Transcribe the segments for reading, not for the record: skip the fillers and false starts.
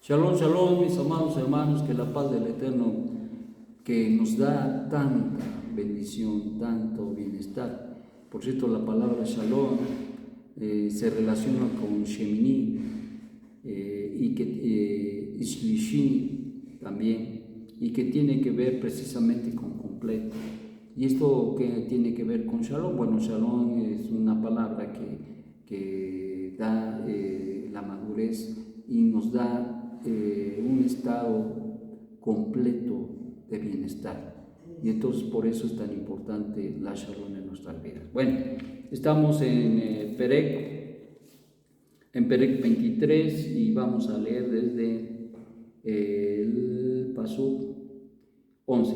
Shalom, shalom, mis amados hermanos, que la paz del Eterno, que nos da tanta bendición, tanto bienestar. Por cierto, la palabra shalom se relaciona con Shemini y que Shlishi también, y que tiene que ver precisamente con completo. ¿Y esto qué tiene que ver con shalom? Bueno, shalom es una palabra que da la madurez y nos da un estado completo de bienestar. Y entonces por eso es tan importante la shalom en nuestras vidas. Bueno, estamos en Perek 23 y vamos a leer desde el pasuk 11.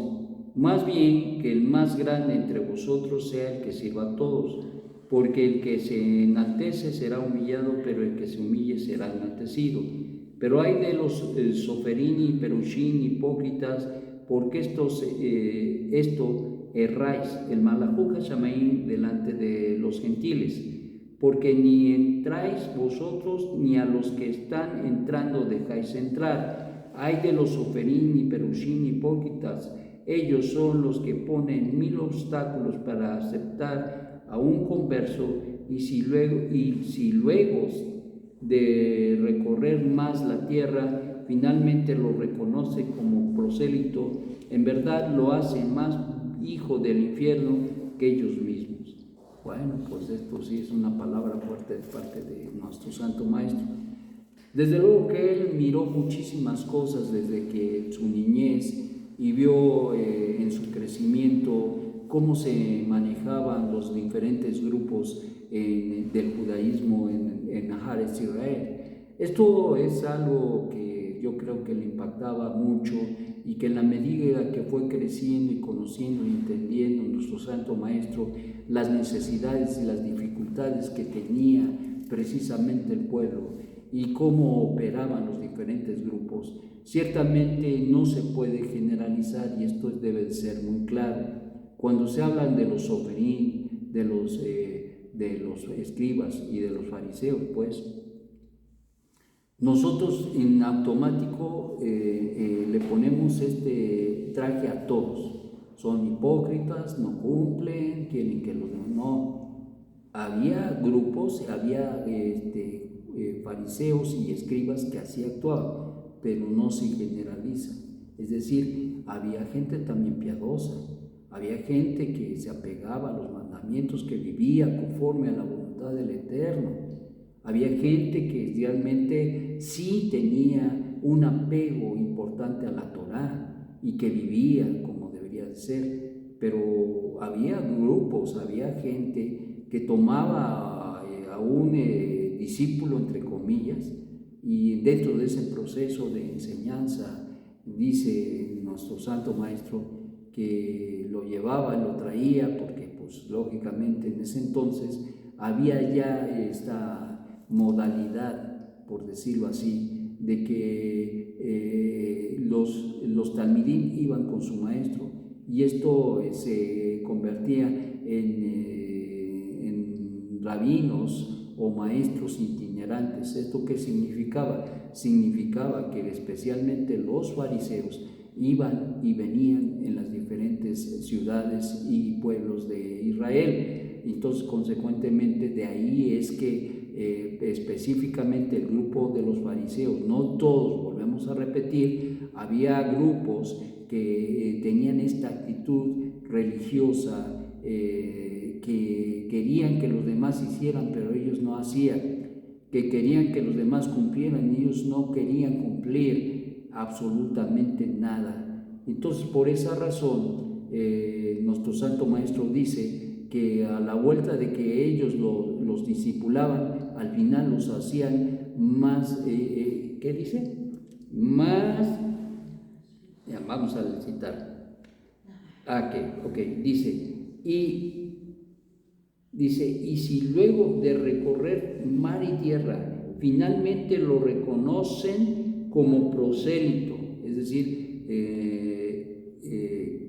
Más bien que el más grande entre vosotros sea el que sirva a todos, porque el que se enaltece será humillado, pero el que se humille será enaltecido. Pero hay de los soferini, perushín, hipócritas, porque esto erráis, el malajú hashamaim delante de los gentiles, porque ni entráis vosotros, ni a los que están entrando dejáis entrar. Hay de los soferín y perushín hipócritas, ellos son los que ponen 1000 obstáculos para aceptar a un converso, y si luego de recorrer más la tierra, finalmente lo reconoce como prosélito, en verdad lo hace más hijo del infierno que ellos mismos. Bueno, pues esto sí es una palabra fuerte de parte de nuestro Santo Maestro. Desde luego que él miró muchísimas cosas desde que su niñez y vio en su crecimiento cómo se manejaban los diferentes grupos del judaísmo en Naharet Israel. Esto es algo que yo creo que le impactaba mucho, y que en la medida que fue creciendo y conociendo y entendiendo nuestro Santo Maestro las necesidades y las dificultades que tenía precisamente el pueblo y cómo operaban los diferentes grupos, ciertamente no se puede generalizar, y esto debe de ser muy claro. Cuando se hablan de los soferín, de los escribas y de los fariseos, pues nosotros en automático le ponemos este traje a todos. Son hipócritas, no cumplen, quieren que los demás no. Había grupos, había fariseos y escribas que así actuaban, pero no se generaliza. Es decir, había gente también piadosa, había gente que se apegaba a los mandamientos, que vivía conforme a la voluntad del Eterno. Había gente que realmente sí tenía un apego importante a la Torá y que vivía como debería de ser, pero había grupos, había gente que tomaba a un discípulo, entre comillas, y dentro de ese proceso de enseñanza, dice nuestro Santo Maestro, que lo llevaba, lo traía, porque pues lógicamente en ese entonces había ya esta modalidad, por decirlo así, de que los talmidín iban con su maestro, y esto se convertía en rabinos o maestros itinerantes. ¿Esto qué significaba? Significaba que especialmente los fariseos iban y venían en las diferentes ciudades y pueblos de Israel. Entonces, consecuentemente, de ahí es que específicamente el grupo de los fariseos, no todos, volvemos a repetir, había grupos que tenían esta actitud religiosa, que querían que los demás hicieran, pero ellos no hacían, que querían que los demás cumplieran, y ellos no querían cumplir absolutamente nada. Entonces, por esa razón, nuestro Santo Maestro dice que a la vuelta de que ellos los discipulaban, al final los hacían más, ¿qué dice? Más, ya, vamos a citar. Ok, dice, y si luego de recorrer mar y tierra, finalmente lo reconocen como prosélito, es decir,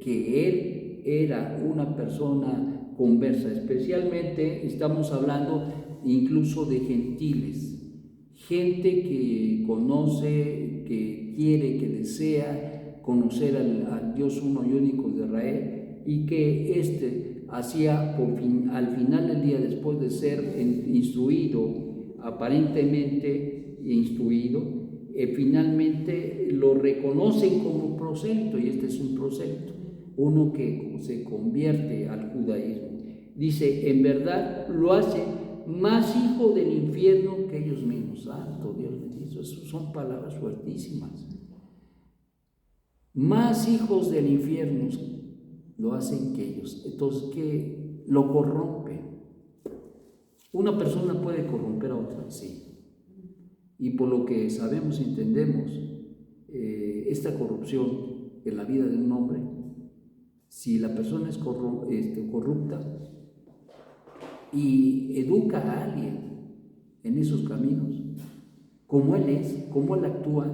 que él era una persona conversa, especialmente estamos hablando incluso de gentiles gente que conoce, que quiere, que desea conocer al Dios uno y único de Israel, y que hacía al final del día, después de ser instruido, aparentemente instruido, finalmente lo reconocen como proselito, y este es un proselito, uno que se convierte al judaísmo. Dice, en verdad lo hace más hijo del infierno que ellos mismos. Santo Dios bendito, esas son palabras fuertísimas. Más hijos del infierno lo hacen que ellos. Entonces, ¿qué? Lo corrompen. ¿Una persona puede corromper a otra? Sí. Y por lo que sabemos y entendemos, esta corrupción en la vida de un hombre, si la persona es corrupta y educa a alguien en esos caminos, como él es, como él actúa,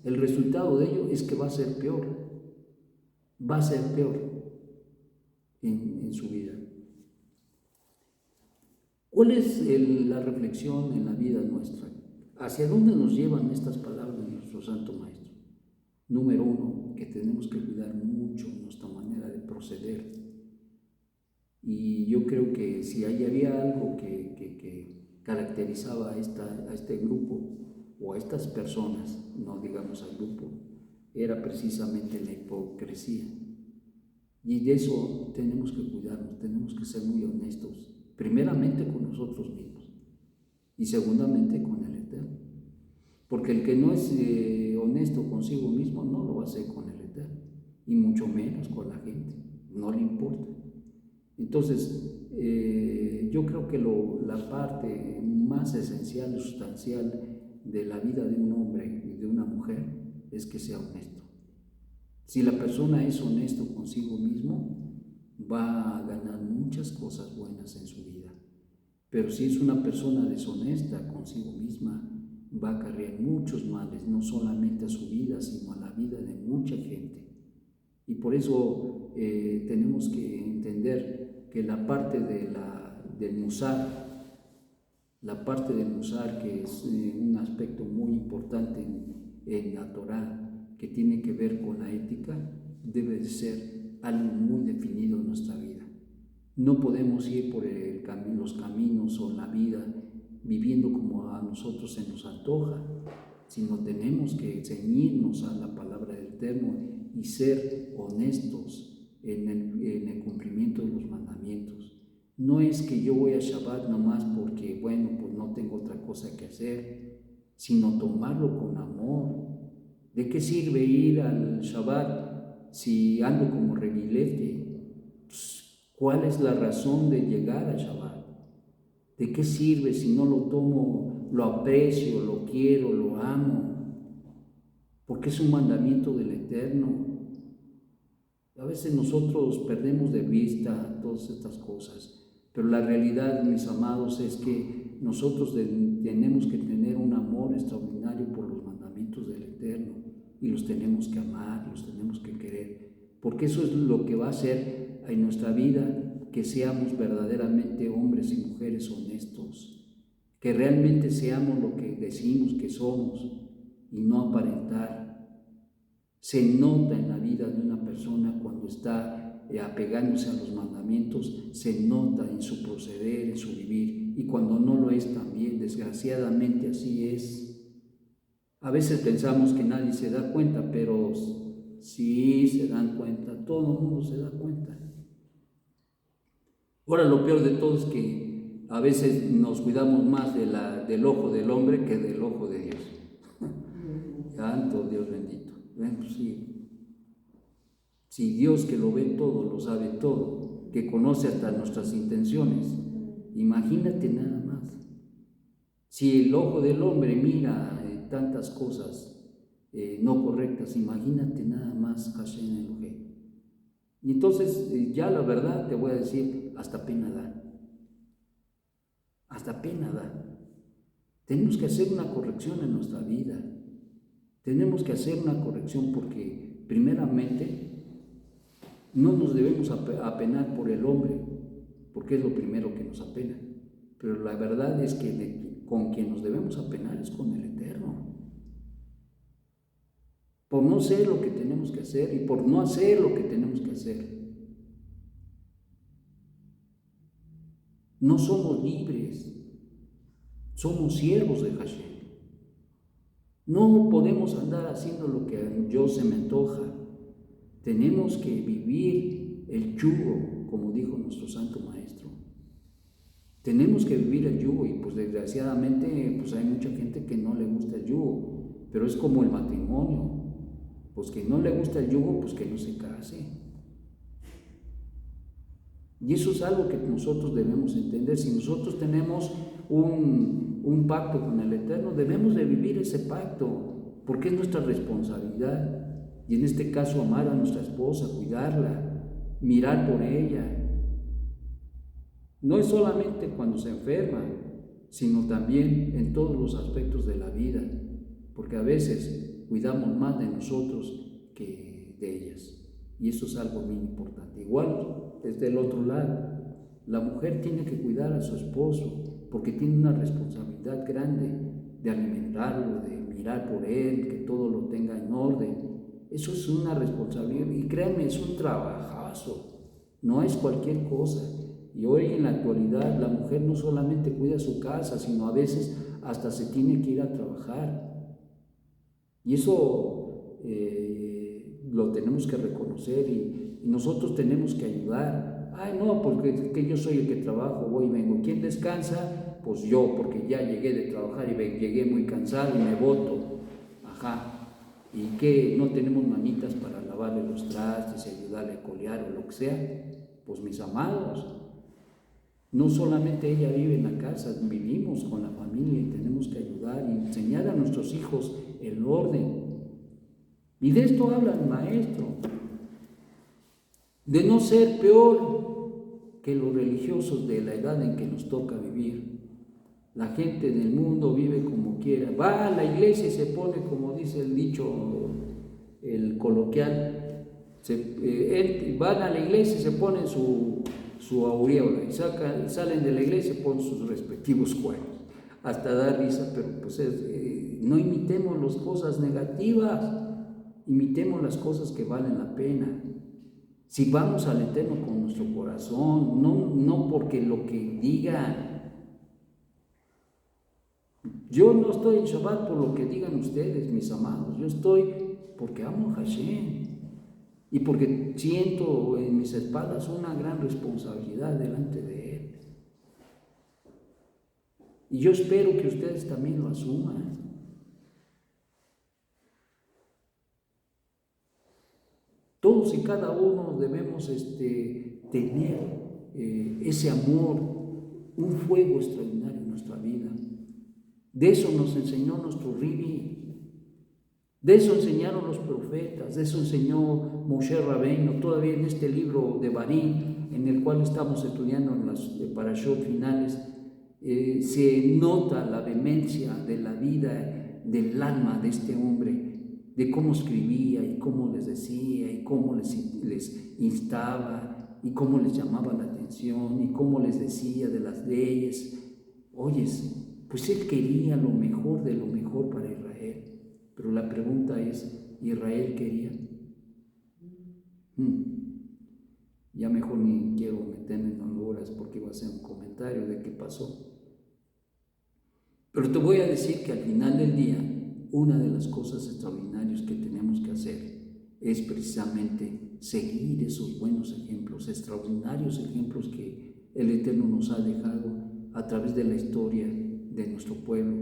el resultado de ello es que va a ser peor en su vida. ¿Cuál es la reflexión en la vida nuestra? ¿Hacia dónde nos llevan estas palabras de nuestro Santo Maestro? Número uno, que tenemos que cuidar mucho nuestra manera de proceder. Y yo creo que si había algo que caracterizaba a este grupo o a estas personas, no digamos al grupo, era precisamente la hipocresía. Y de eso tenemos que cuidarnos, tenemos que ser muy honestos, primeramente con nosotros mismos y segundamente con el Eterno. Porque el que no es honesto consigo mismo no lo va a hacer con el Eterno, y mucho menos con la gente, no le importa. Entonces, yo creo que la parte más esencial y sustancial de la vida de un hombre y de una mujer es que sea honesto. Si la persona es honesto consigo mismo, va a ganar muchas cosas buenas en su vida. Pero si es una persona deshonesta consigo misma, va a acarrear muchos males, no solamente a su vida, sino a la vida de mucha gente. Y por eso tenemos que entender que la parte del musar, que es un aspecto muy importante en la Torá, que tiene que ver con la ética, debe de ser algo muy definido en nuestra vida. No podemos ir por los caminos o la vida viviendo como a nosotros se nos antoja, sino tenemos que ceñirnos a la palabra del Eterno y ser honestos en el cumplimiento de los mandamientos. No es que yo voy a Shabbat nomás porque, bueno, pues no tengo otra cosa que hacer, sino tomarlo con amor. ¿De qué sirve ir al Shabbat si ando como reguilete? ¿Cuál es la razón de llegar a Shabbat? ¿De qué sirve si no lo tomo, lo aprecio, lo quiero, lo amo? Porque es un mandamiento del Eterno. A veces nosotros perdemos de vista todas estas cosas, pero la realidad, mis amados, es que nosotros tenemos que tener un amor extraordinario por los mandamientos del Eterno, y los tenemos que amar, los tenemos que querer, porque eso es lo que va a hacer en nuestra vida que seamos verdaderamente hombres y mujeres honestos, que realmente seamos lo que decimos que somos y no aparentar. Se nota en la vida de una persona cuando está apegándose a los mandamientos, se nota en su proceder, en su vivir, y cuando no lo es también, desgraciadamente así es. A veces pensamos que nadie se da cuenta, pero sí se dan cuenta, todo el mundo se da cuenta. Ahora, lo peor de todo es que a veces nos cuidamos más del ojo del hombre que del ojo de Dios. Santo Dios bendito. Pues sí. Si Dios, que lo ve todo, lo sabe todo, que conoce hasta nuestras intenciones, imagínate nada más. Si el ojo del hombre mira tantas cosas no correctas, imagínate nada más Hashem Elohim. Y entonces, ya la verdad te voy a decir, hasta pena da. Hasta pena da. Tenemos que hacer una corrección en nuestra vida. Tenemos que hacer una corrección porque, primeramente, no nos debemos apenar por el hombre, porque es lo primero que nos apena. Pero la verdad es que con quien nos debemos apenar es con el Eterno. Por no ser lo que tenemos que hacer y por no hacer lo que tenemos que hacer. No somos libres, somos siervos de Hashem. No podemos andar haciendo lo que yo se me antoja. Tenemos que vivir el yugo, como dijo nuestro Santo Maestro. Tenemos que vivir el yugo y pues desgraciadamente pues hay mucha gente que no le gusta el yugo, pero es como el matrimonio. Pues que no le gusta el yugo, pues que no se case. Y eso es algo que nosotros debemos entender. Si nosotros tenemos un pacto con el Eterno, debemos de vivir ese pacto, porque es nuestra responsabilidad. Y en este caso amar a nuestra esposa, cuidarla, mirar por ella. No es solamente cuando se enferma, sino también en todos los aspectos de la vida, porque a veces cuidamos más de nosotros que de ellas. Y eso es algo muy importante. Igual, desde el otro lado, la mujer tiene que cuidar a su esposo, porque tiene una responsabilidad grande de alimentarlo, de mirar por él, que todo lo tenga en orden. Eso es una responsabilidad, y créanme, es un trabajazo, no es cualquier cosa. Y hoy en la actualidad la mujer no solamente cuida su casa, sino a veces hasta se tiene que ir a trabajar. Y eso lo tenemos que reconocer y nosotros tenemos que ayudar. Ay, no, porque que yo soy el que trabajo, voy y vengo. ¿Quién descansa? Pues yo, porque ya llegué de trabajar y llegué muy cansado y me boto. Ajá. ¿Y qué? ¿No tenemos manitas para lavarle los trastes y ayudarle a colear o lo que sea? Pues mis amados, no solamente ella vive en la casa, vivimos con la familia y tenemos que ayudar y enseñar a nuestros hijos el orden. Y de esto habla el maestro, de no ser peor que los religiosos de la edad en que nos toca vivir. La gente del mundo vive como quiera, va a la iglesia y se pone, como dice el dicho, el coloquial, van a la iglesia y se ponen su aureola y salen de la iglesia y ponen sus respectivos cuernos. Hasta da risa, pero pues no imitemos las cosas negativas, imitemos las cosas que valen la pena. Si vamos al Eterno con nuestro corazón, no porque lo que digan. Yo no estoy en Shabbat por lo que digan ustedes, mis amados. Yo estoy porque amo a Hashem y porque siento en mis espaldas una gran responsabilidad delante de Él. Y yo espero que ustedes también lo asuman. Todos y cada uno debemos tener ese amor, un fuego extraordinario en nuestra vida. De eso nos enseñó nuestro Ribi, de eso enseñaron los profetas, de eso enseñó Moshe Rabbeinu, todavía en este libro de Barín, en el cual estamos estudiando en las parashot finales, se nota la vehemencia de la vida, del alma de este hombre, de cómo escribía y cómo les decía y cómo les instaba y cómo les llamaba la atención y cómo les decía de las leyes. Oyes, pues él quería lo mejor de lo mejor para Israel. Pero la pregunta es, ¿Israel quería? Ya mejor ni quiero meterme en honduras porque iba a hacer un comentario de qué pasó. Pero te voy a decir que al final del día, una de las cosas extraordinarias que tenemos que hacer es precisamente seguir esos buenos ejemplos, extraordinarios ejemplos que el Eterno nos ha dejado a través de la historia de nuestro pueblo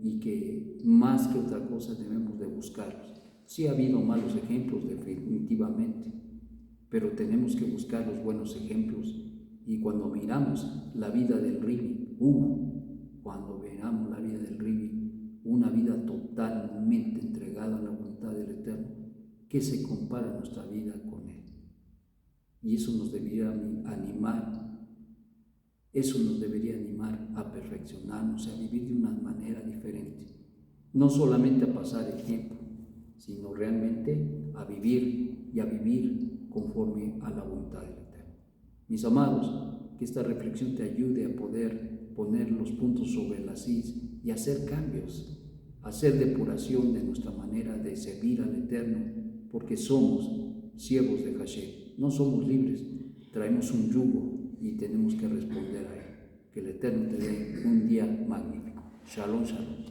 y que más que otra cosa debemos de buscarlos. Sí ha habido malos ejemplos definitivamente, pero tenemos que buscar los buenos ejemplos y cuando miramos la vida del Ribi, cuando miramos la vida del Ribi, una vida totalmente entregada a la voluntad del Eterno, que se compara nuestra vida con Él. Y eso nos debería animar. Eso nos debería animar a perfeccionarnos, a vivir de una manera diferente. No solamente a pasar el tiempo, sino realmente a vivir y a vivir conforme a la voluntad del Eterno. Mis amados, que esta reflexión te ayude a poder poner los puntos sobre las is y hacer cambios, hacer depuración de nuestra manera de servir al Eterno, porque somos siervos de Hashem, no somos libres, traemos un yugo y tenemos que responder a él. Que el Eterno te dé un día magnífico. Shalom, shalom.